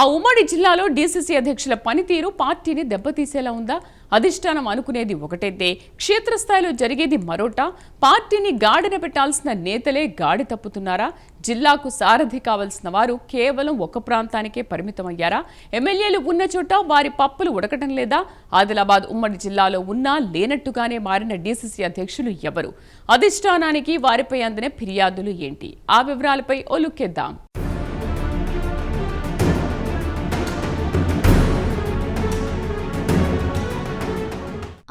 ఆ ఉమ్మడి జిల్లాలో డీసీసీ అధ్యక్షుల పనితీరు పార్టీని దెబ్బతీసేలా ఉందా? అధిష్టానం అనుకునేది ఒకటైతే క్షేత్రస్థాయిలో జరిగేది మరోటా? పార్టీని గాడిన పెట్టాల్సిన నేతలే గాడి తప్పుతున్నారా? జిల్లాకు సారథి కావాల్సిన వారు కేవలం ఒక ప్రాంతానికే పరిమితమయ్యారా? ఎమ్మెల్యేలు ఉన్న చోట వారి పప్పులు ఉడకటం లేదా? ఆదిలాబాద్ ఉమ్మడి జిల్లాలో ఉన్నా లేనట్టుగానే మారిన డీసీసీ అధ్యక్షులు ఎవరు? అధిష్టానానికి వారిపై అందిన ఫిర్యాదులు ఏంటి? ఆ వివరాలపై ఓ లుక్కేద్దాం.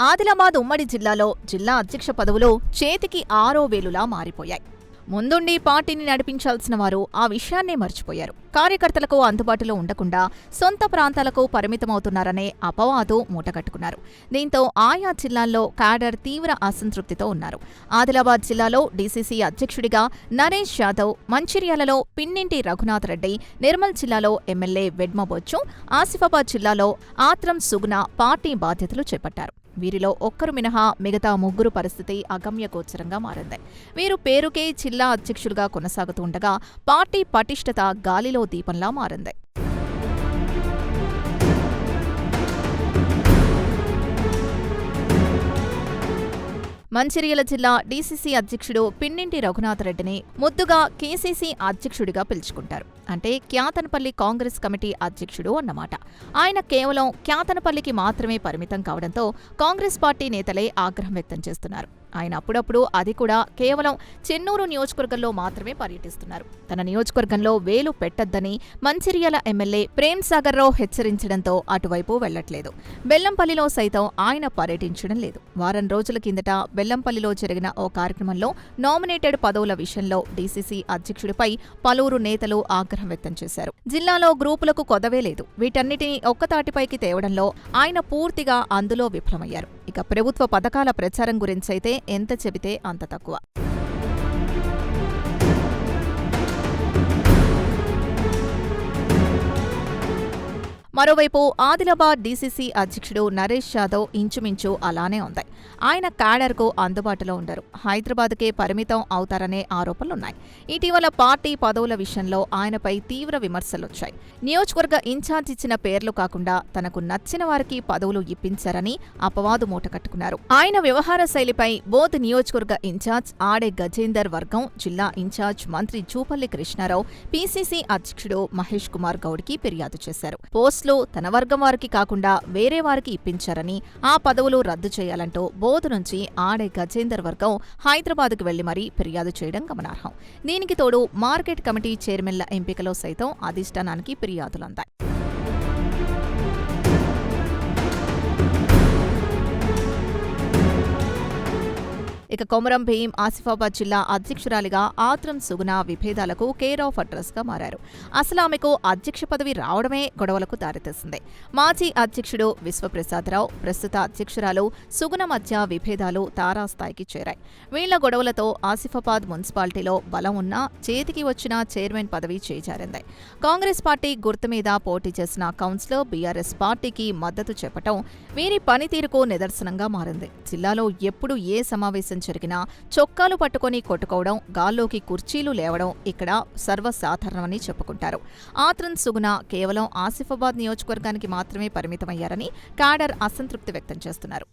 ఆదిలాబాద్ ఉమ్మడి జిల్లాలో జిల్లా అధ్యక్ష పదవులు చేతికి ఆరో వేలులా మారిపోయాయి. ముందుండి పార్టీని నడిపించాల్సిన వారు ఆ విషయాన్నే మర్చిపోయారు. కార్యకర్తలకు అందుబాటులో ఉండకుండా సొంత ప్రాంతాలకు పరిమితమవుతున్నారనే అపవాదు మూటగట్టుకున్నారు. దీంతో ఆయా జిల్లాల్లో క్యాడర్ తీవ్ర అసంతృప్తితో ఉన్నారు. ఆదిలాబాద్ జిల్లాలో డీసీసీ అధ్యక్షుడిగా నరేష్ యాదవ్, మంచిర్యాలలో పిన్నింటి రఘునాథ్ రెడ్డి, నిర్మల్ జిల్లాలో ఎమ్మెల్యే వెడ్మబొచ్చు, ఆసిఫాబాద్ జిల్లాలో ఆత్రం సుగుణ పార్టీ బాధ్యతలు చేపట్టారు. వీరిలో ఒక్కరు మినహా మిగతా ముగ్గురు పరిస్థితి అగమ్యగోచరంగా మారింది. వీరు పేరుకే జిల్లా అధ్యక్షులుగా కొనసాగుతూ ఉండగా పార్టీ పటిష్టత గాలిలో దీపంలా మారింది. మంచిర్యాల జిల్లా డీసీసీ అధ్యక్షుడు పిన్నింటి రఘునాథ్ రెడ్డిని ముద్దుగా కేసీసీ అధ్యక్షుడిగా పిలుచుకుంటారు. అంటే క్యాతనపల్లి కాంగ్రెస్ కమిటీ అధ్యక్షుడు అన్నమాట. ఆయన కేవలం క్యాతనపల్లికి మాత్రమే పరిమితం కావడంతో కాంగ్రెస్ పార్టీ నేతలే ఆగ్రహం వ్యక్తం చేస్తున్నారు. ఆయన అప్పుడప్పుడు అది కూడా కేవలం చెన్నూరు నియోజకవర్గంలో మాత్రమే పర్యటిస్తున్నారు. తన నియోజకవర్గంలో వేలు పెట్టొద్దని మంచిర్యాల ఎమ్మెల్యే ప్రేమ్ సాగర్ రావు హెచ్చరించడంతో అటువైపు వెళ్లట్లేదు. బెల్లంపల్లిలో సైతం ఆయన పర్యటించడం లేదు. వారం రోజుల కిందట బెల్లంపల్లిలో జరిగిన ఓ కార్యక్రమంలో నామినేటెడ్ పదవుల విషయంలో డీసీసీ అధ్యక్షుడిపై పలువురు నేతలు ఆగ్రహం వ్యక్తం చేశారు. జిల్లాలో గ్రూపులకు కొదవే లేదు. వీటన్నిటినీ ఒక్కతాటిపైకి తేవడంలో ఆయన పూర్తిగా అందులో విఫలమయ్యారు. ఇక ప్రభుత్వ పథకాల ప్రచారం గురించైతే ఎంత చెబితే అంత తక్కువ. మరోవైపు ఆదిలాబాద్ డీసీసీ అధ్యక్షుడు నరేష్ యాదవ్ ఇంచుమించు అలానే ఉంది. ఆయన క్యాడర్కు అందుబాటులో ఉండరు. హైదరాబాద్కే పరిమితం అవుతారనే ఆరోపణలున్నాయి. ఇటీవల పార్టీ పదవుల విషయంలో ఆయనపై తీవ్ర విమర్శలొచ్చాయి. నియోజకవర్గ ఇన్ఛార్జ్ ఇచ్చిన పేర్లు కాకుండా తనకు నచ్చిన వారికి పదవులు ఇప్పించారని అపవాదు మూటకట్టుకున్నారు. ఆయన వ్యవహార శైలిపై బోధ్ నియోజకవర్గ ఇన్ఛార్జ్ ఆడే గజేందర్ వర్గం, జిల్లా ఇన్ఛార్జ్ మంత్రి జూపల్లి కృష్ణారావు, పీసీసీ అధ్యక్షుడు మహేష్ కుమార్ గౌడ్కి ఫిర్యాదు చేశారు. తన వర్గం వారికి కాకుండా వేరే వారికి ఇప్పించారని, ఆ పదవులు రద్దు చేయాలంటూ బోధ్ నుంచి ఆడే గజేందర్ వర్గం హైదరాబాద్కు వెళ్లి మరీ ఫిర్యాదు చేయడం గమనార్హం. దీనికి తోడు మార్కెట్ కమిటీ చైర్మన్ల ఎంపికలో సైతం అధిష్టానానికి ఫిర్యాదులందాయి. ఇక కొమరం భీం ఆసిఫాబాద్ జిల్లా అధ్యక్షురాలిగా ఆత్రం సుగుణ విభేదాలకు కేర్ ఆఫ్ అడ్రస్ గా మారారు. అసలు ఆమెకు అధ్యక్ష పదవి రావడమే గొడవలకు దారితీసింది. మాజీ అధ్యక్షుడు విశ్వప్రసాదరావు, ప్రస్తుత అధ్యక్షురాలు సుగుణ మధ్య విభేదాలు తారాస్థాయికి చేరాయి. వీళ్ల గొడవలతో ఆసిఫాబాద్ మున్సిపాలిటీలో బలం ఉన్నా చేతికి వచ్చిన చైర్మన్ పదవి చేజారింది. కాంగ్రెస్ పార్టీ గుర్తు మీద పోటీ చేసిన కౌన్సిలర్ బీఆర్ఎస్ పార్టీకి మద్దతు చెప్పటం వీరి పనితీరుకు నిదర్శనంగా మారింది. జిల్లాలో ఎప్పుడు ఏ సమావేశం జరిగినా చొక్కాలు పట్టుకొని కొట్టుకోవడం, గాల్లోకి కుర్చీలు లేవడం ఇక్కడ సర్వసాధారణమని చెప్పుకుంటారు. ఆత్రం సుగుణ కేవలం ఆసిఫాబాద్ నియోజకవర్గానికి మాత్రమే పరిమితమయ్యారని క్యాడర్ అసంతృప్తి వ్యక్తం చేస్తున్నారు.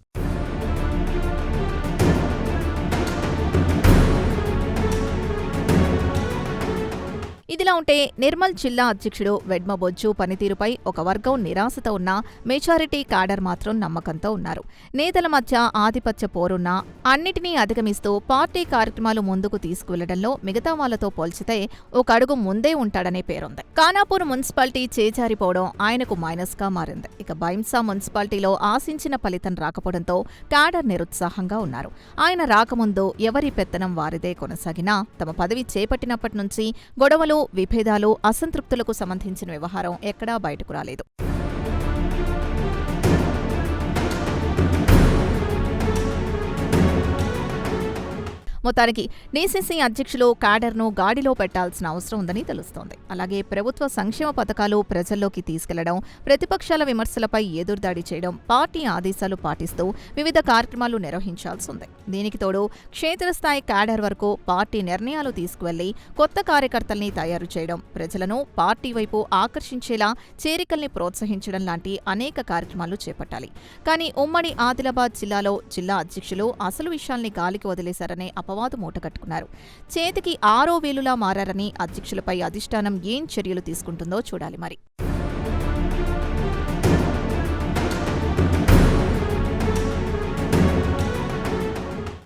ఇదిలా ఉంటే నిర్మల్ జిల్లా అధ్యక్షుడు వెడ్మబొజ్జు పనితీరుపై ఒక వర్గం నిరాశతో ఉన్నా మెజారిటీ క్యాడర్ మాత్రం నమ్మకంతో ఉన్నారు. నేతల మధ్య ఆధిపత్య పోరున్నా అన్నిటినీ అధిగమిస్తూ పార్టీ కార్యక్రమాలు ముందుకు తీసుకువెళ్లడంలో మిగతా వాళ్లతో పోల్చితే ఒక అడుగు ముందే ఉంటాడనే పేరుంది. ఖానాపూర్ మున్సిపాలిటీ చేజారిపోవడం ఆయనకు మైనస్ గా మారింది. ఇక బైంసా మున్సిపాలిటీలో ఆశించిన ఫలితం రాకపోవడంతో క్యాడర్ నిరుత్సాహంగా ఉన్నారు. ఆయన రాకముందు ఎవరి పెత్తనం వారిదే కొనసాగినా తమ పదవి చేపట్టినప్పటి నుంచి గొడవలు, విభేదాలు, అసంతృప్తులకు సంబంధించిన వ్యవహారం ఎక్కడా బయటకు రాలేదు. మొత్తానికి డీసీసీ అధ్యక్షులు క్యాడర్ను గాడిలో పెట్టాల్సిన అవసరం ఉందని తెలుస్తోంది. అలాగే ప్రభుత్వ సంక్షేమ పథకాలు ప్రజల్లోకి తీసుకెళ్లడం, ప్రతిపక్షాల విమర్శలపై ఎదురుదాడి చేయడం, పార్టీ ఆదేశాలు పాటిస్తూ వివిధ కార్యక్రమాలు నిర్వహించాల్సి ఉంది. దీనికి తోడు క్షేత్రస్థాయి క్యాడర్ వరకు పార్టీ నిర్ణయాలు తీసుకువెళ్లి కొత్త కార్యకర్తల్ని తయారు చేయడం, ప్రజలను పార్టీ వైపు ఆకర్షించేలా చేరికల్ని ప్రోత్సహించడం లాంటి అనేక కార్యక్రమాలు చేపట్టాలి. కానీ ఉమ్మడి ఆదిలాబాద్ జిల్లాలో జిల్లా అధ్యక్షులు అసలు విషయాల్ని గాలికి వదిలేశారనే అపవాదు మూటగట్టుకున్నారు. చేతికి 6వ వేలులా మారారని అధ్యక్షులపై అధిష్టానం ఏం చర్యలు తీసుకుంటుందో చూడాలి మరి.